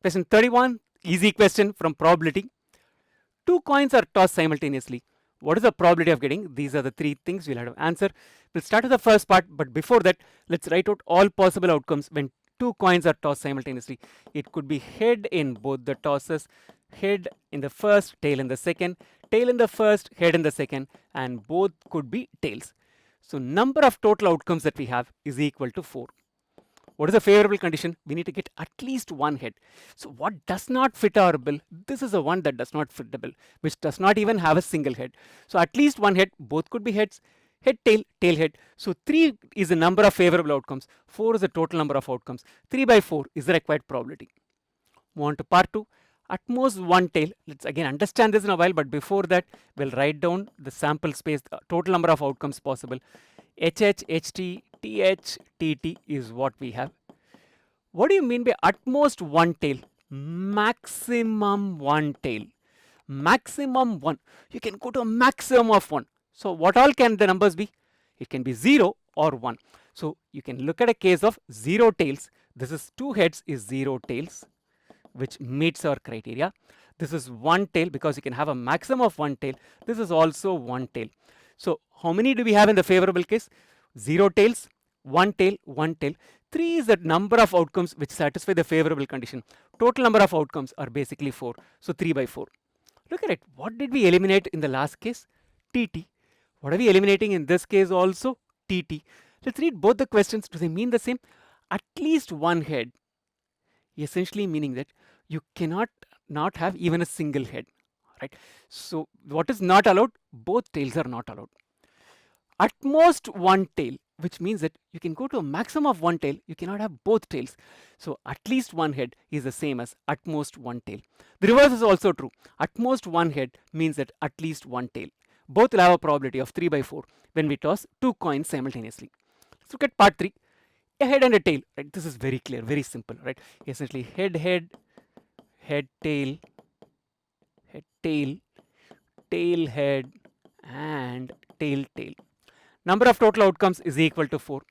Question 31, easy question from probability. Two coins are tossed simultaneously. What is the probability of getting? These are the three things we'll have to answer. We'll start with the first part, but before that, let's write out all possible outcomes when two coins are tossed simultaneously. It could be head in both the tosses, head in the first, tail in the second, tail in the first, head in the second, and both could be tails. So number of total outcomes that we have is equal to 4. What is a favorable condition? We need to get at least one head. So what does not fit our bill? This is the one that does not fit the bill, which does not even have a single head. So at least one head, both could be heads, head, tail, tail, head. So 3 is the number of favorable outcomes. 4 is the total number of outcomes. 3 by 4 is the required probability. Move on to part 2. At most one tail. Let's again understand this in a while, but before that, we'll write down the sample space, the total number of outcomes possible. HH, HT, TH, TT is what we have. What do you mean by at most one tail? Maximum one tail. Maximum one. You can go to a maximum of 1. So what all can the numbers be? It can be 0 or 1. So you can look at a case of 0 tails. This is 2 heads is 0 tails, which meets our criteria. This is 1 tail because you can have a maximum of 1 tail. This is also 1 tail. So how many do we have in the favorable case? 0 tails, 1 tail, 1 tail. 3 is the number of outcomes which satisfy the favorable condition. Total number of outcomes are basically 4. So 3 by 4. Look at it. What did we eliminate in the last case? TT. What are we eliminating in this case also? TT. Let's read both the questions. Do they mean the same? At least one head. Essentially meaning that you cannot not have even a single head. Right? So what is not allowed? Both tails are not allowed. At most one tail, which means that you can go to a maximum of one tail, you cannot have both tails. So at least one head is the same as at most one tail. The reverse is also true. At most one head means that at least one tail. Both will have a probability of 3 by 4 when we toss two coins simultaneously. Let's look at part 3. A head and a tail. Right? This is very clear, very simple. Right? Essentially head, head, head, tail, tail, head, and tail, tail. Number of total outcomes is equal to 4.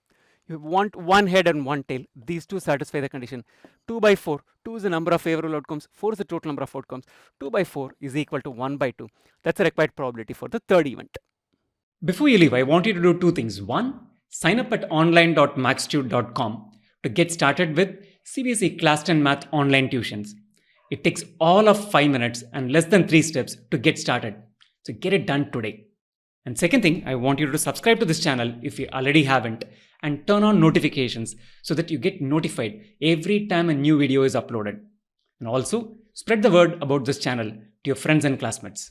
You want one head and one tail. These two satisfy the condition. 2 by 4. 2 is the number of favorable outcomes. 4 is the total number of outcomes. 2 by 4 is equal to 1 by 2. That's the required probability for the third event. Before you leave, I want you to do two things. One, sign up at online.maxtute.com to get started with CBSE Class 10 Math online tuitions. It takes all of 5 minutes and less than 3 steps to get started. So get it done today. And second thing, I want you to subscribe to this channel if you already haven't and turn on notifications so that you get notified every time a new video is uploaded. And also, spread the word about this channel to your friends and classmates.